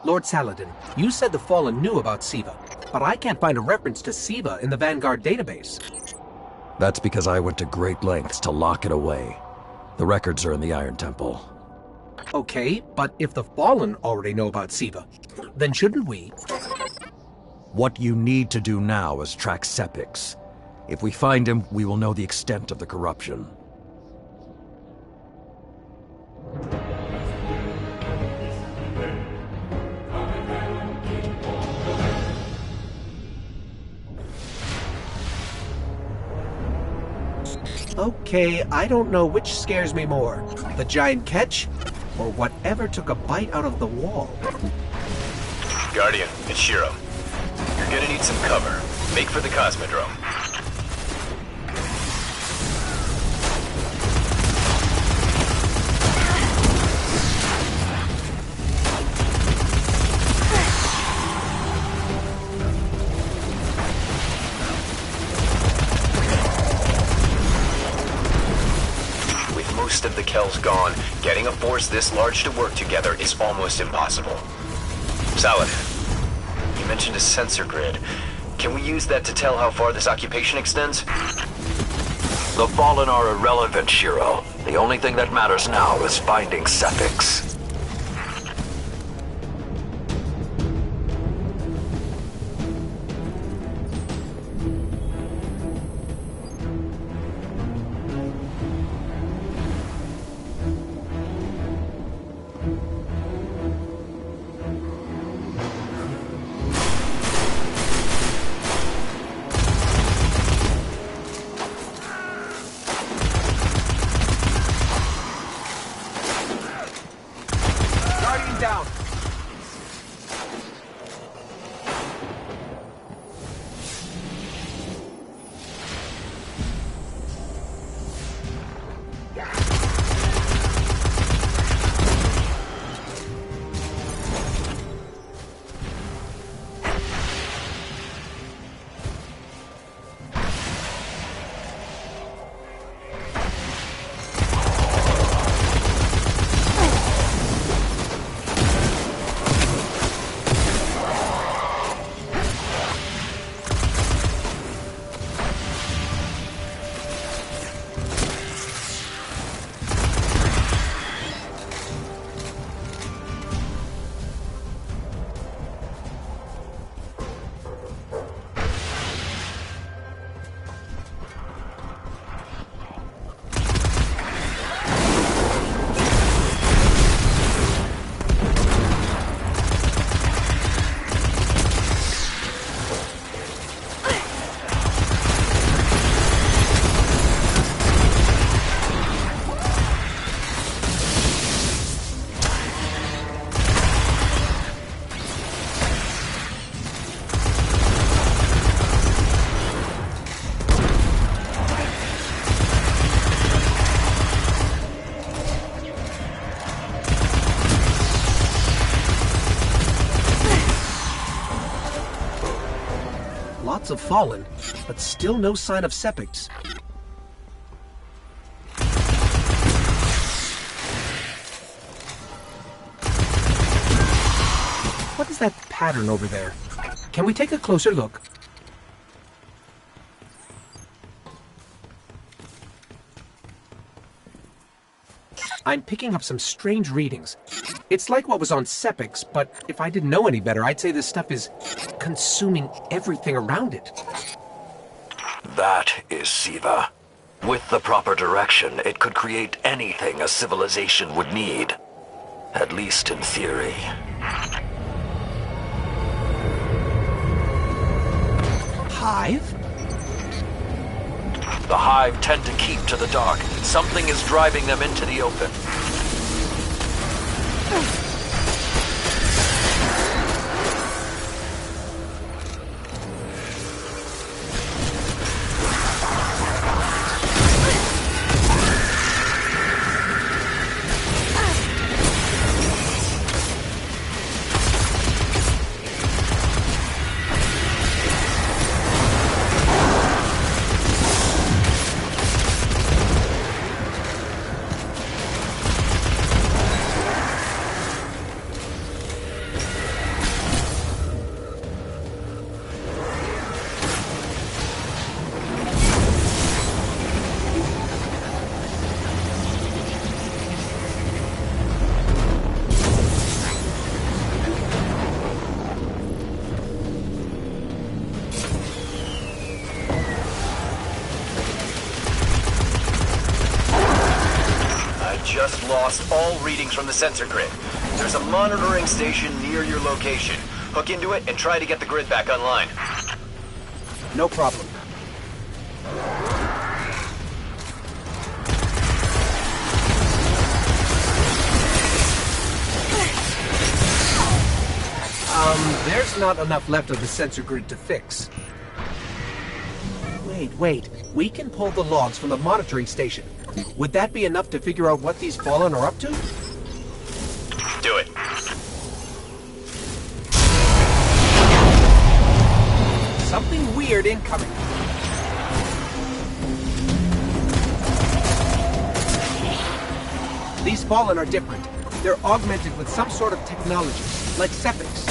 Lord Saladin, you said the Fallen knew about Siva, but I can't find a reference to Siva in the Vanguard database. That's because I went to great lengths to lock it away. The records are in the Iron Temple. Okay, but if the Fallen already know about Siva, then shouldn't we? What you need to do now is track Sepix. If we find him, we will know the extent of the corruption. Okay, I don't know which scares me more, the giant ketch, or whatever took a bite out of the wall. Guardian, it's Shiro. You're gonna need some cover. Make for the Cosmodrome. With most of the Kells gone, getting a force this large to work together is almost impossible. Saladin, you mentioned a sensor grid. Can we use that to tell how far this occupation extends? The Fallen are irrelevant, Shiro. The only thing that matters now is finding Sepix. Down. Lots of Fallen, but still no sign of Sepix. What is that pattern over there? Can we take a closer look? I'm picking up some strange readings. It's like what was on Sepix, but if I didn't know any better, I'd say this stuff is consuming everything around it. That is Siva. With the proper direction, it could create anything a civilization would need. At least in theory. Hive? The Hive tend to keep to the dark. Something is driving them into the open. just lost all readings from the sensor grid. There's a monitoring station near your location. Hook into it and try to get the grid back online. No problem. There's not enough left of the sensor grid to fix. Wait. We can pull the logs from the monitoring station. Would that be enough to figure out what these Fallen are up to? Do it. Something weird incoming. These Fallen are different. They're augmented with some sort of technology, like Sepix.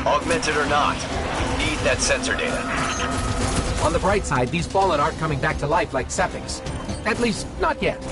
Augmented or not, we need that sensor data. On the bright side, these Fallen aren't coming back to life like Sepix. At least, not yet.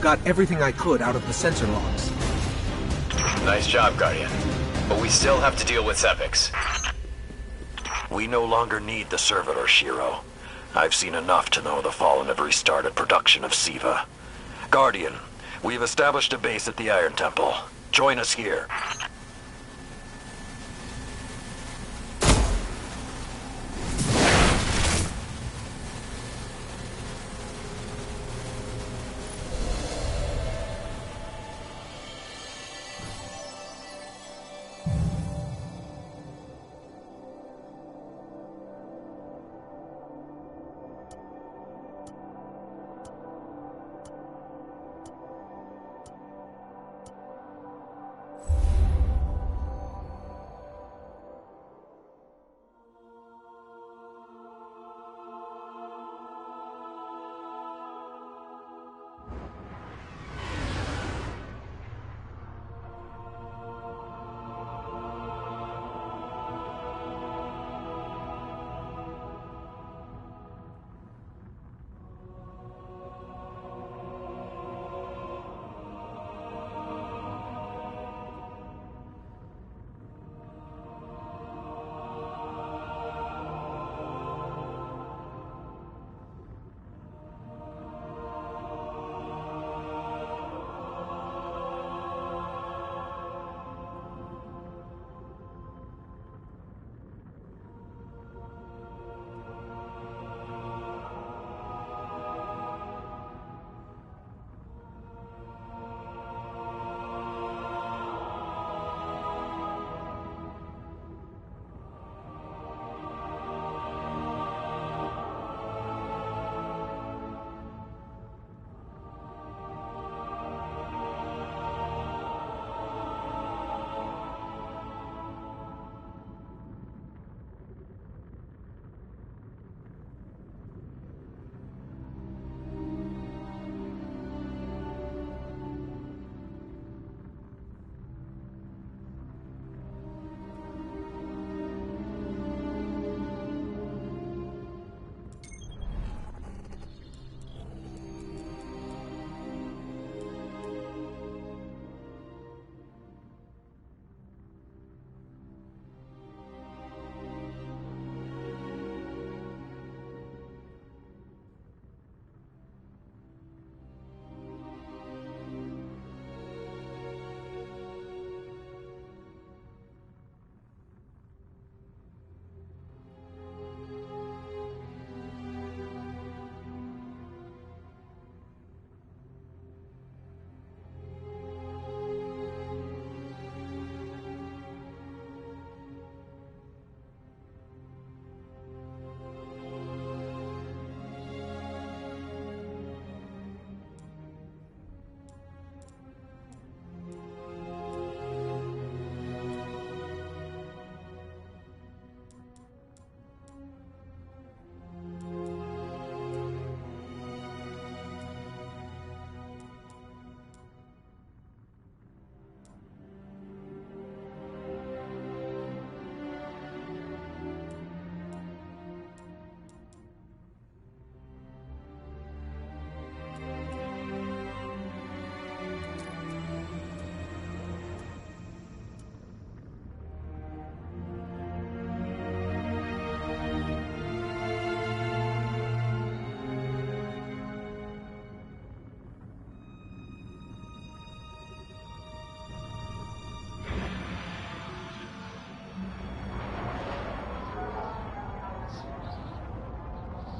Got everything I could out of the sensor logs. Nice job, Guardian. But we still have to deal with Sepix. We no longer need the servitor, Shiro. I've seen enough to know the Fallen have restarted production of SIVA. Guardian, we've established a base at the Iron Temple. Join us here.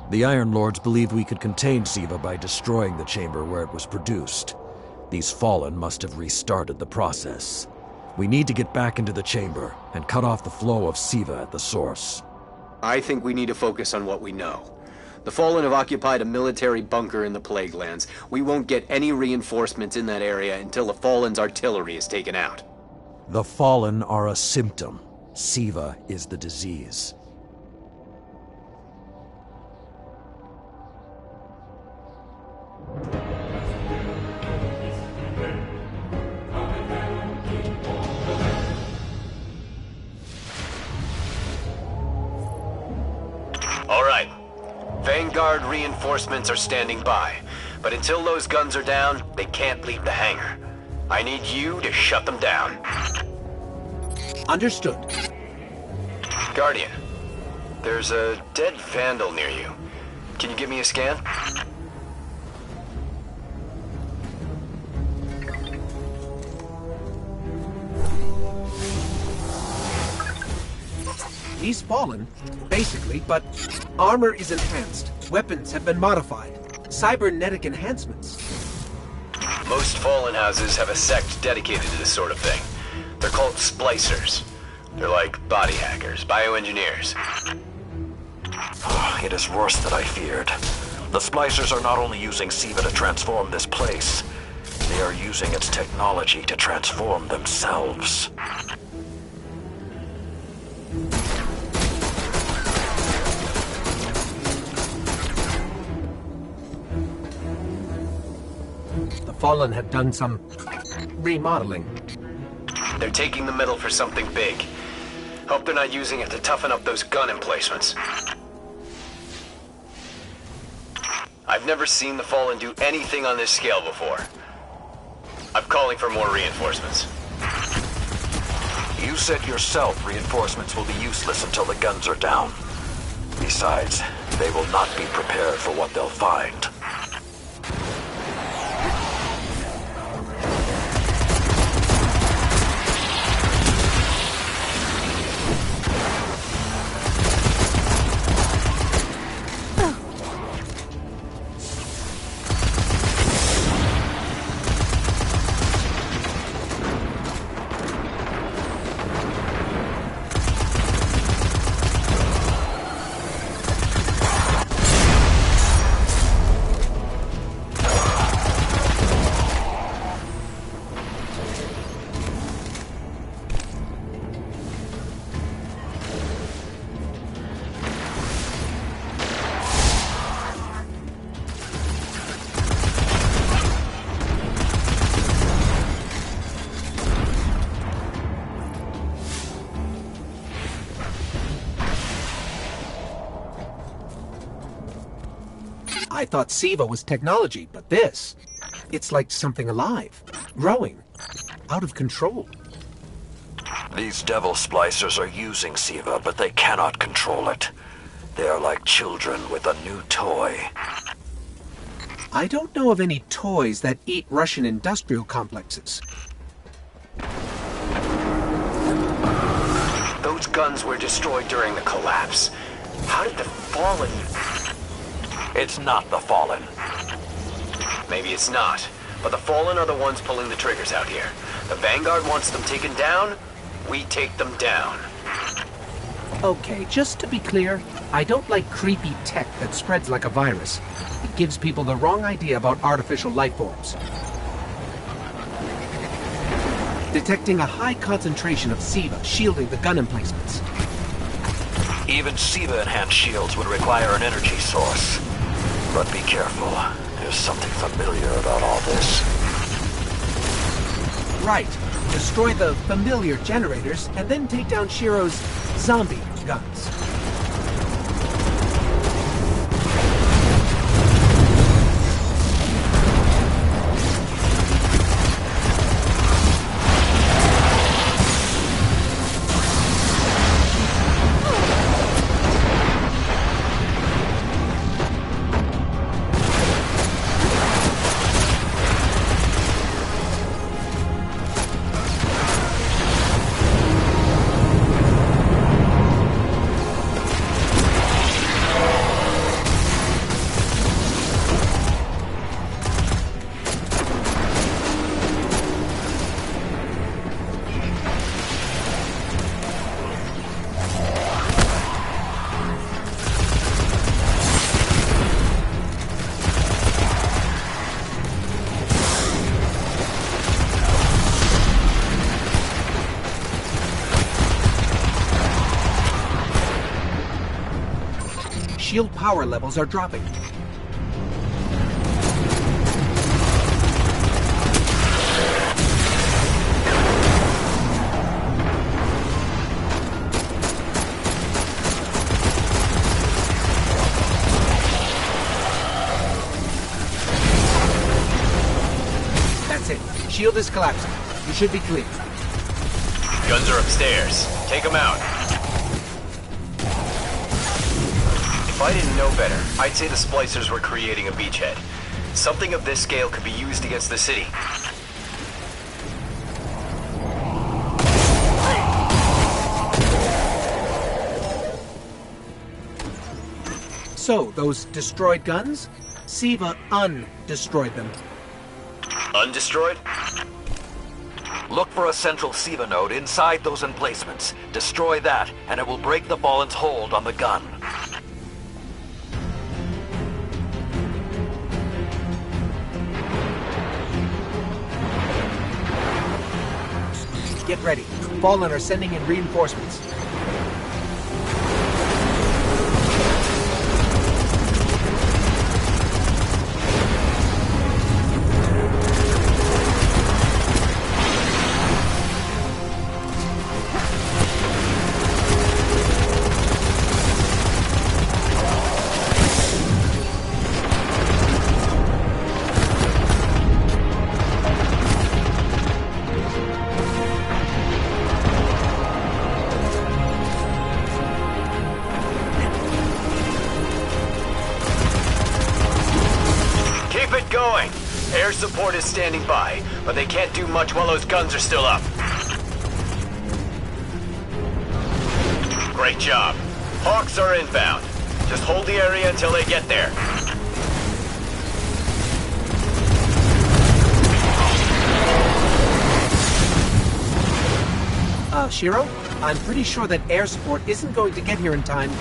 The Iron Lords believed we could contain Siva by destroying the chamber where it was produced. These Fallen must have restarted the process. We need to get back into the chamber and cut off the flow of Siva at the source. I think we need to focus on what we know. The Fallen have occupied a military bunker in the Plague Lands. We won't get any reinforcements in that area until the Fallen's artillery is taken out. The Fallen are a symptom. Siva is the disease. All right. Vanguard reinforcements are standing by. But until those guns are down, they can't leave the hangar. I need you to shut them down. Understood. Guardian, there's a dead Vandal near you. Can you give me a scan? He's fallen, basically, but armor is enhanced. Weapons have been modified. Cybernetic enhancements. Most Fallen houses have a sect dedicated to this sort of thing. They're called splicers. They're like body hackers, bioengineers. It is worse than I feared. The Splicers are not only using Siva to transform this place, they are using its technology to transform themselves. The Fallen have done some remodeling. They're taking the metal for something big. Hope they're not using it to toughen up those gun emplacements. I've never seen the Fallen do anything on this scale before. I'm calling for more reinforcements. You said yourself reinforcements will be useless until the guns are down. Besides, they will not be prepared for what they'll find. I thought Siva was technology, but this... it's like something alive, growing, out of control. These devil splicers are using Siva, but they cannot control it. They are like children with a new toy. I don't know of any toys that eat Russian industrial complexes. Those guns were destroyed during the collapse. How did the Fallen... It's not the Fallen. Maybe it's not, but the Fallen are the ones pulling the triggers out here. The Vanguard wants them taken down, we take them down. Okay, just to be clear, I don't like creepy tech that spreads like a virus. It gives people the wrong idea about artificial life forms. Detecting a high concentration of Siva shielding the gun emplacements. Even Siva-enhanced shields would require an energy source. But be careful. There's something familiar about all this. Right. Destroy the familiar generators and then take down Shiro's zombie guns. shield power levels are dropping. That's it. Shield is collapsing. You should be clear. Guns are upstairs. Take them out. If I didn't know better, I'd say the splicers were creating a beachhead. Something of this scale could be used against the city. So, those destroyed guns? Siva undestroyed them. Undestroyed? Look for a central Siva node inside those emplacements. Destroy that, and it will break the Fallen's hold on the gun. Get ready. Fallen are sending in reinforcements. Going. Air support is standing by, but they can't do much while those guns are still up. Great job. Hawks are inbound. Just hold the area until they get there. Shiro? I'm pretty sure that air support isn't going to get here in time.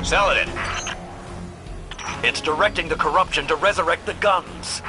Saladin. It's directing the corruption to resurrect the guns.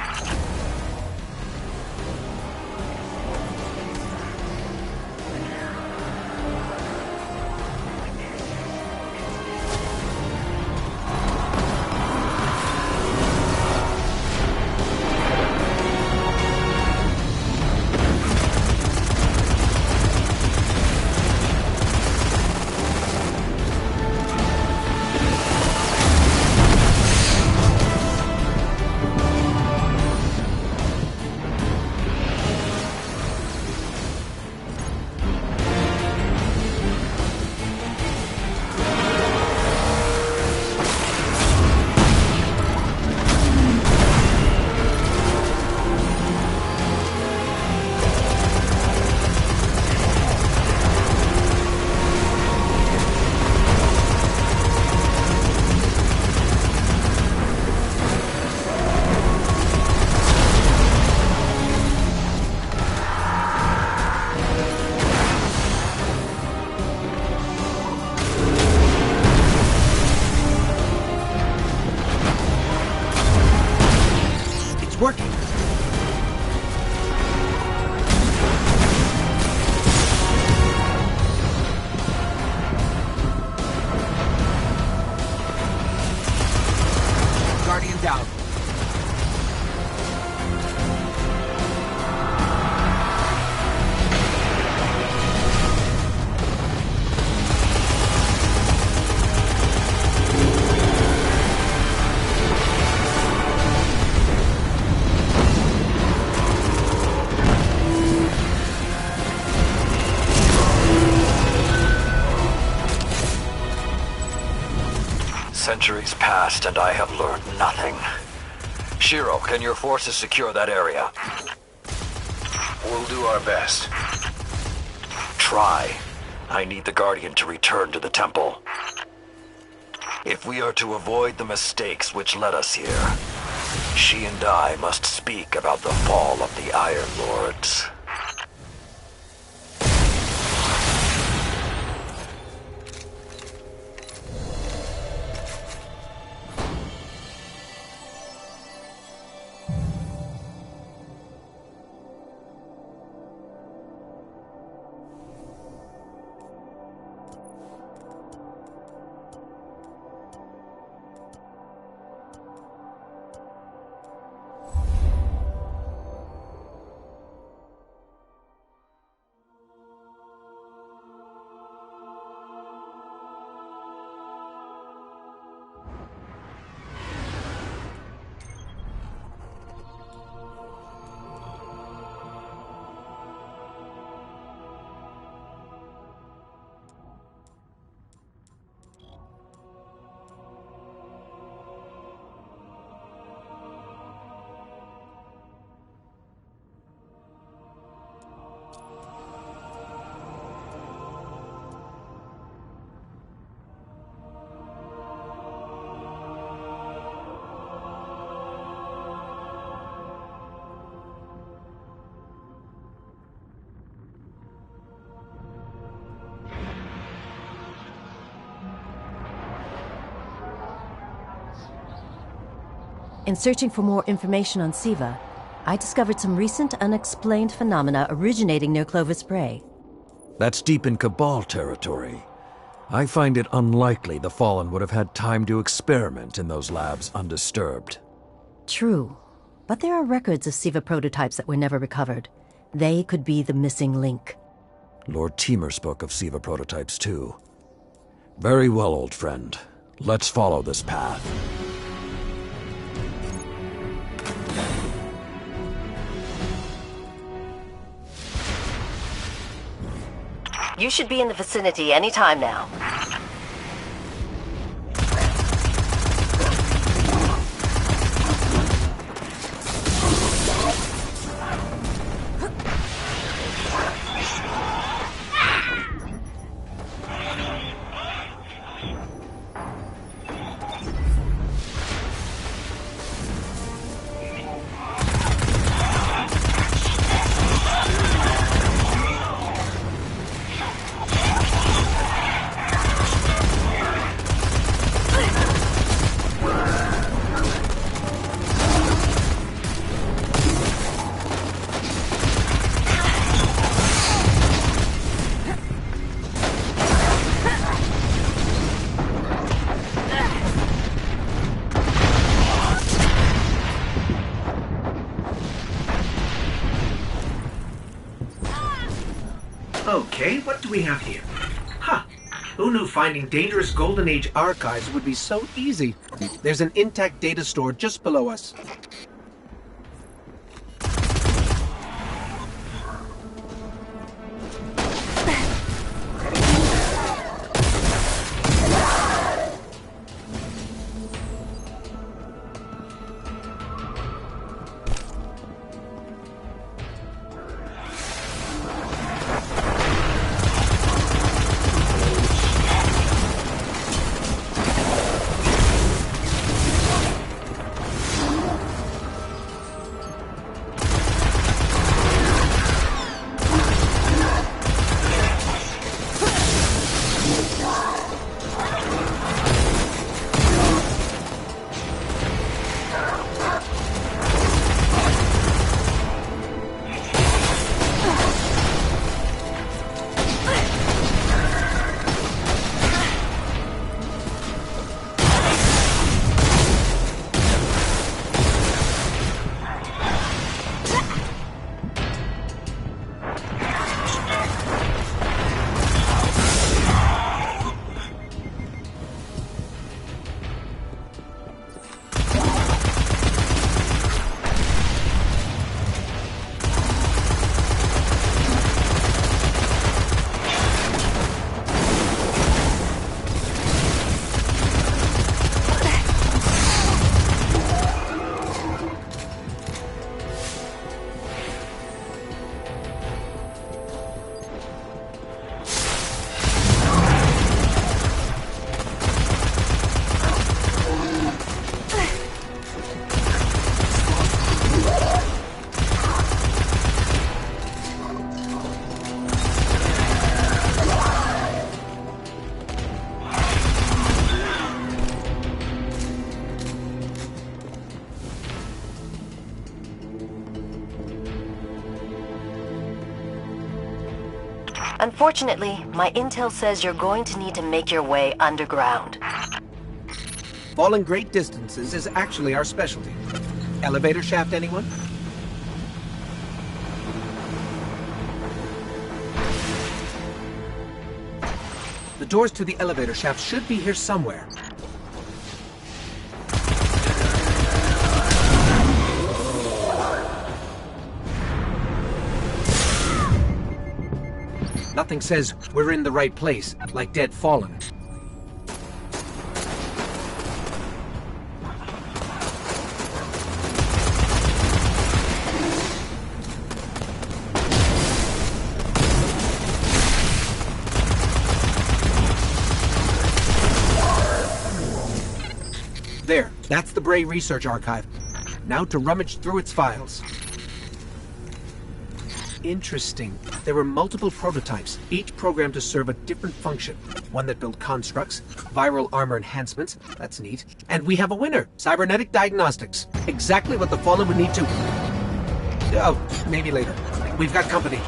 Working. Guardian down. Centuries passed and I have learned nothing. Shiro, can your forces secure that area? We'll do our best. Try. I need the Guardian to return to the temple. If we are to avoid the mistakes which led us here, She and I must speak about the fall of the Iron Lords. In searching for more information on Siva, I discovered some recent unexplained phenomena originating near Clovis Bray. That's deep in Cabal territory. I find it unlikely the Fallen would have had time to experiment in those labs undisturbed. True, but there are records of Siva prototypes that were never recovered. They could be the missing link. Lord Teemer spoke of Siva prototypes too. Very well, old friend. Let's follow this path. You should be in the vicinity any time now. Okay, what do we have here? Huh. Who knew finding dangerous Golden Age archives would be so easy? There's an intact data store just below us. Unfortunately, my intel says you're going to need to make your way underground. Falling great distances is actually our specialty. Elevator shaft, anyone? The doors to the elevator shaft should be here somewhere. Nothing says we're in the right place, like Dead Fallen. There, that's the Bray Research Archive. Now to rummage through its files. Interesting. There were multiple prototypes, each programmed to serve a different function. One that built constructs, viral armor enhancements, that's neat. And we have a winner, cybernetic diagnostics. Exactly what the Fallen would need to... Oh, maybe later. We've got company.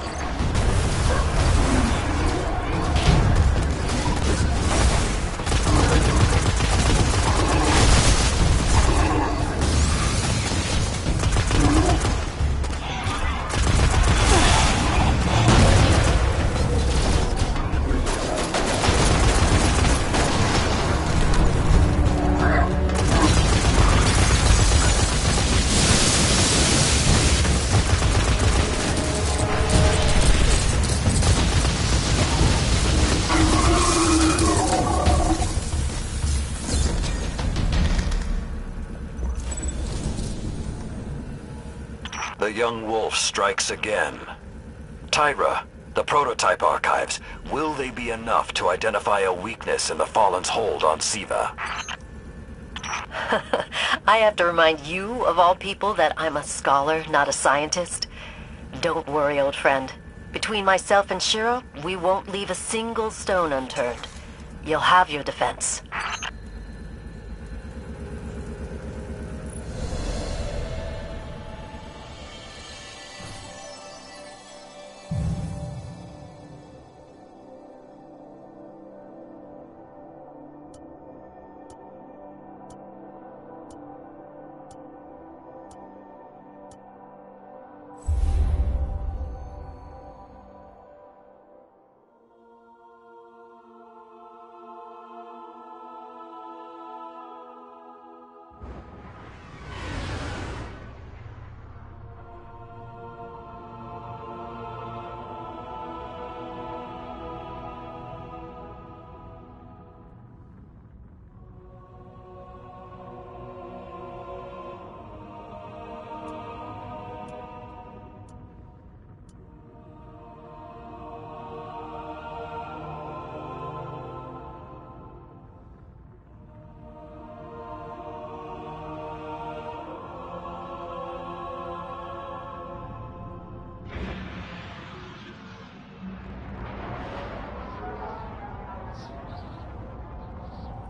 The young wolf strikes again. Tyra, the prototype archives, will they be enough to identify a weakness in the Fallen's hold on Siva? I have to remind you, of all people, that I'm a scholar, not a scientist. Don't worry, old friend. Between myself and Shiro, we won't leave a single stone unturned. You'll have your defense.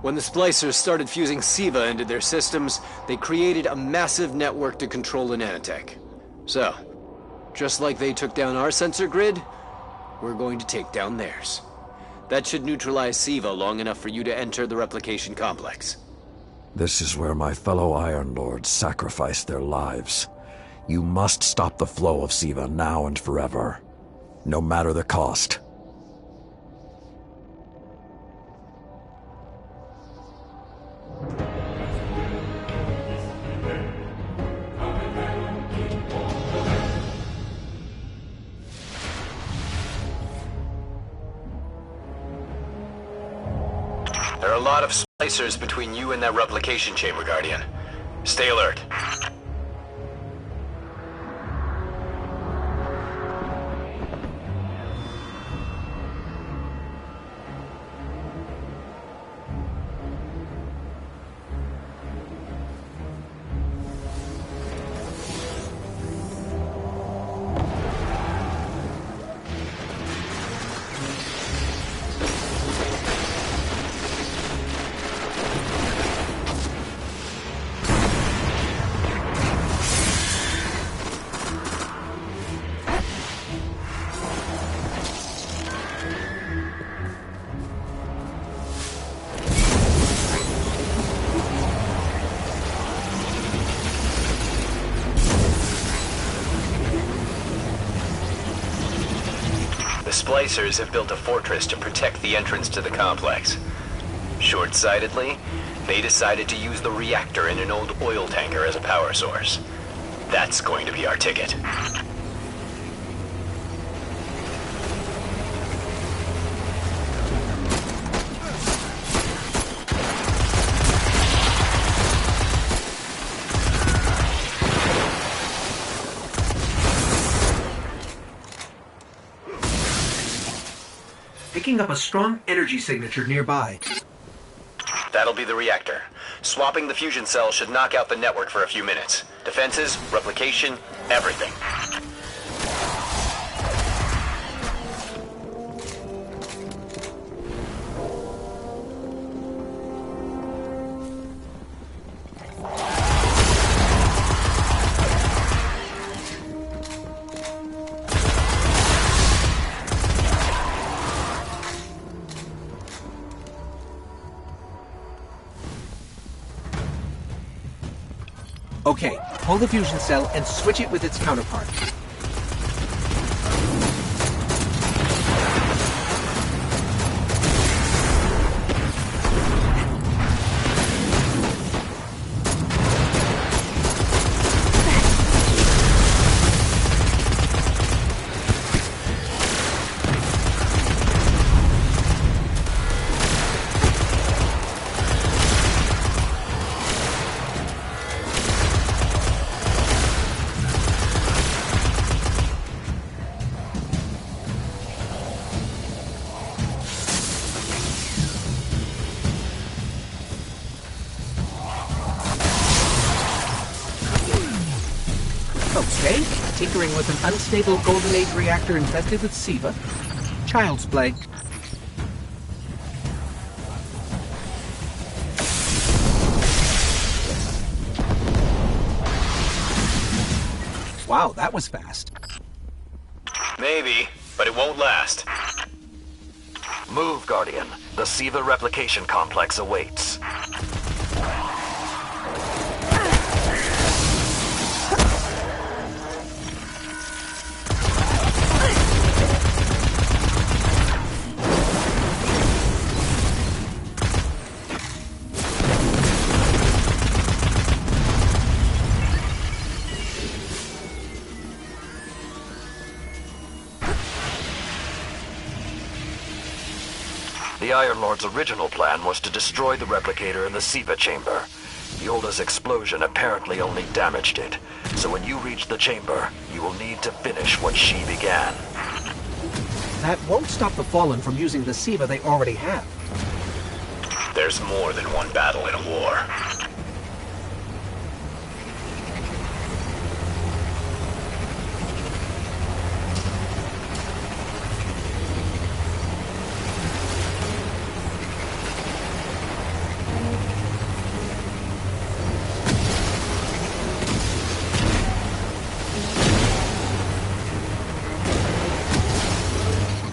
When the splicers started fusing Siva into their systems, they created a massive network to control the nanotech. So, just like they took down our sensor grid, we're going to take down theirs. That should neutralize Siva long enough for you to enter the replication complex. This is where my fellow Iron Lords sacrificed their lives. You must stop the flow of Siva now and forever, no matter the cost. There are a lot of splicers between you and that replication chamber, Guardian. Stay alert. Splicers have built a fortress to protect the entrance to the complex. Short-sightedly, they decided to use the reactor in an old oil tanker as a power source. That's going to be our ticket. Picking up a strong energy signature nearby. That'll be the reactor. Swapping the fusion cell should knock out the network for a few minutes. Defenses, replication, everything. Okay, pull the fusion cell and switch it with its counterpart. Okay, tinkering with an unstable Golden Age reactor infested with SIVA. Child's play. Wow, that was fast. Maybe, but it won't last. Move, Guardian. The SIVA replication complex awaits. The Iron Lord's original plan was to destroy the replicator in the SIVA chamber. Yolda's explosion apparently only damaged it, so when you reach the chamber, you will need to finish what she began. That won't stop the Fallen from using the SIVA they already have. There's more than one battle in a war.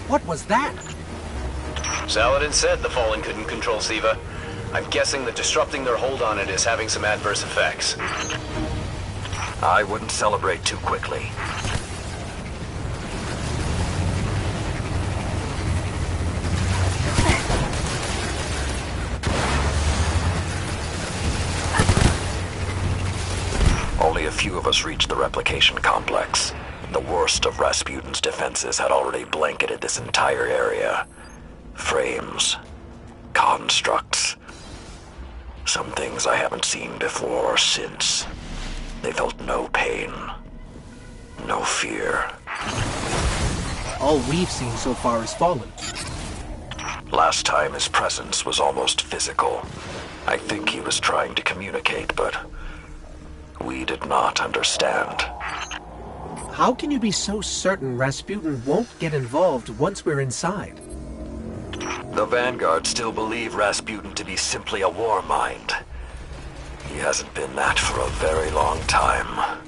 What was that? Saladin said the Fallen couldn't control SIVA. I'm guessing that disrupting their hold on it is having some adverse effects. I wouldn't celebrate too quickly. Only a few of us reached the replication complex. The worst of Rasputin's defenses had already blanketed this entire area. Frames. Constructs. Some things I haven't seen before or since. They felt no pain. No fear. All we've seen so far is Fallen. Last time his presence was almost physical. I think he was trying to communicate, but we did not understand. How can you be so certain Rasputin won't get involved once we're inside? The Vanguard still believe Rasputin to be simply a war mind. He hasn't been that for a very long time.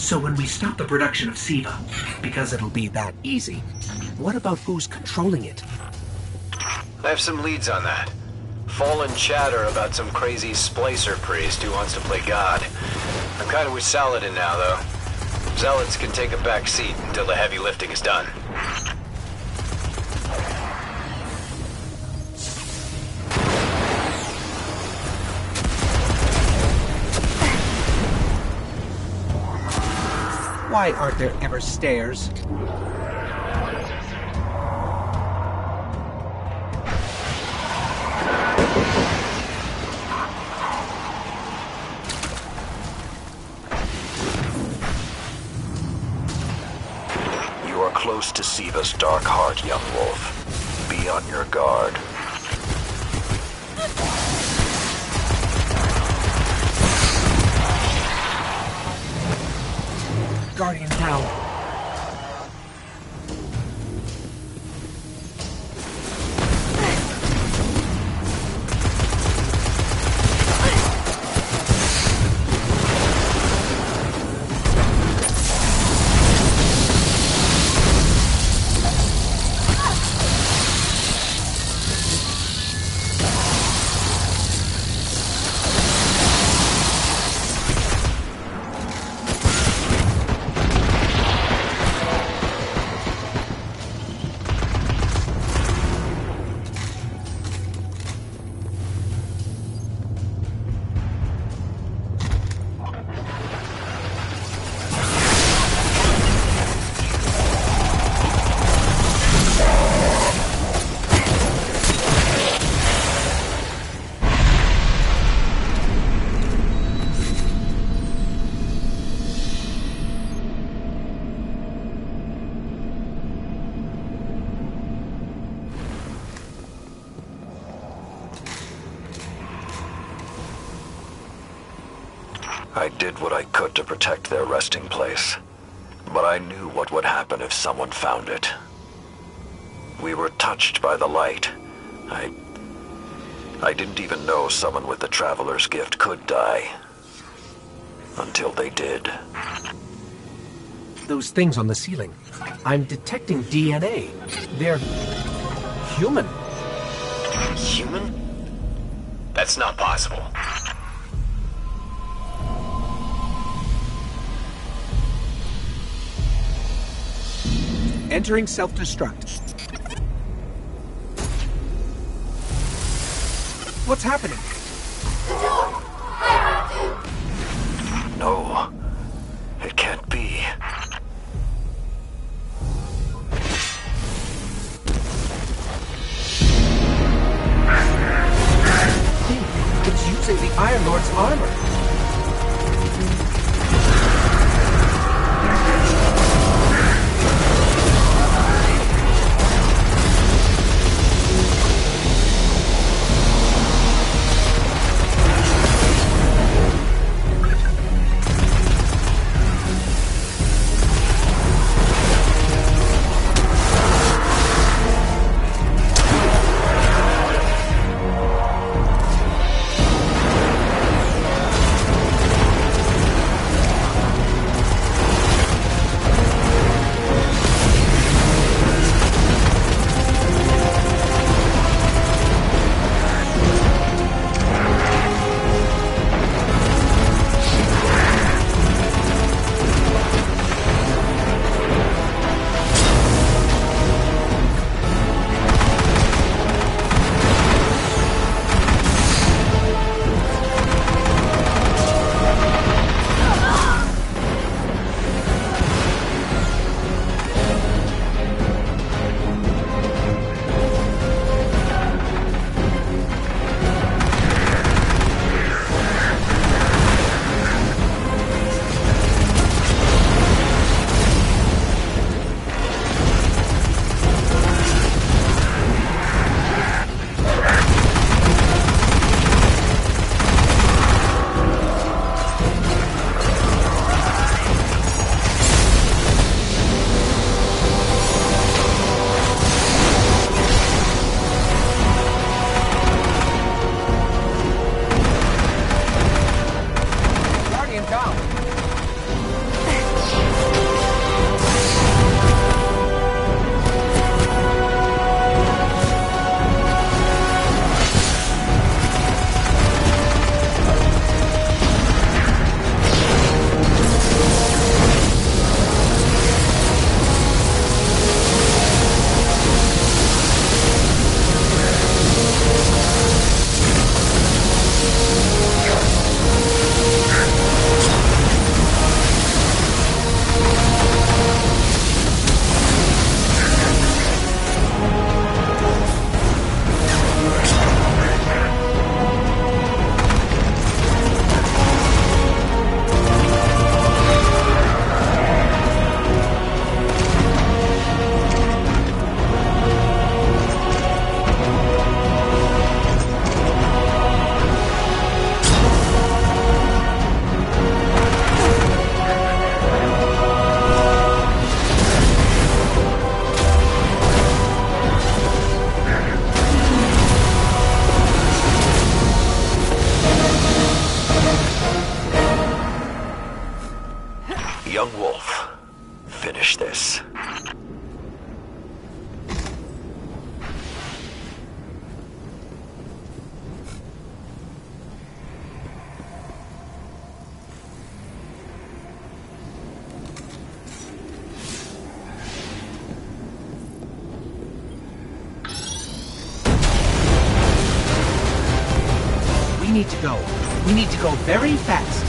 So when we stop the production of SIVA, because it'll be that easy, what about who's controlling it? I have some leads on that. Fallen chatter about some crazy splicer priest who wants to play God. I'm kind of with Saladin now, though. Zealots can take a back seat until the heavy lifting is done. Why aren't there ever stairs? You are close to Siva's dark heart, young wolf. Be on your guard. Guardian down. I did what I could to protect their resting place, but I knew what would happen if someone found it. We were touched by the light. I didn't even know someone with the Traveler's Gift could die. Until they did. Those things on the ceiling. I'm detecting DNA. They're human. Human? That's not possible. Entering self-destruct. What's happening? No, it can't be. It's using the Iron Lord's armor. need to go. We need to go very fast.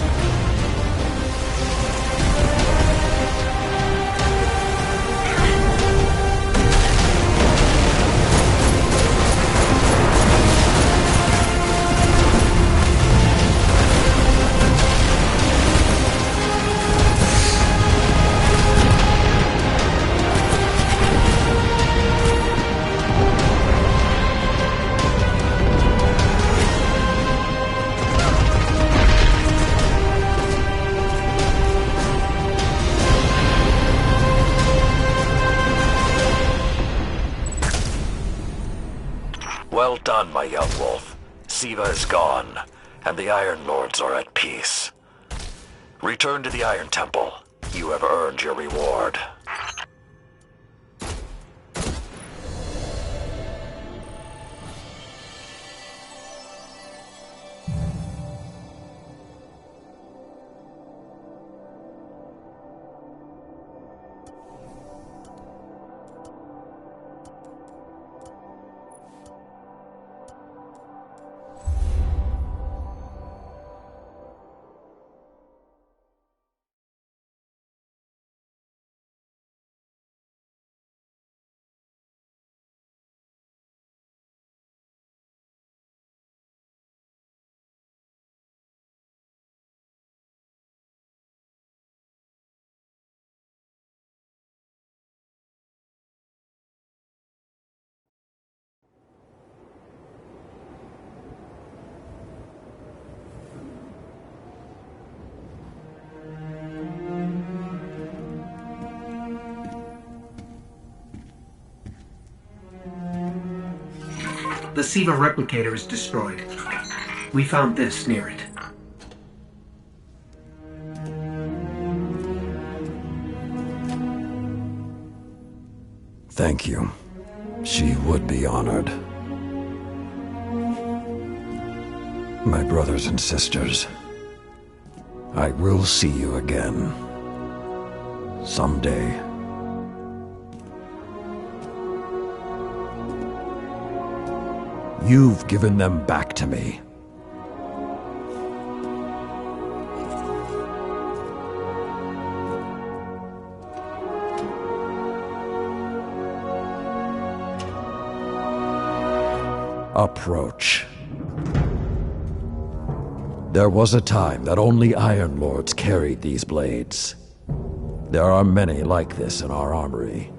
Well done, my young wolf. Siva is gone, and the Iron Lords are at peace. Return to the Iron Temple. You have earned your reward. The Siva replicator is destroyed. We found this near it. Thank you. She would be honored. My brothers and sisters, I will see you again. Someday. You've given them back to me. Approach. There was a time that only Iron Lords carried these blades. There are many like this in our armory.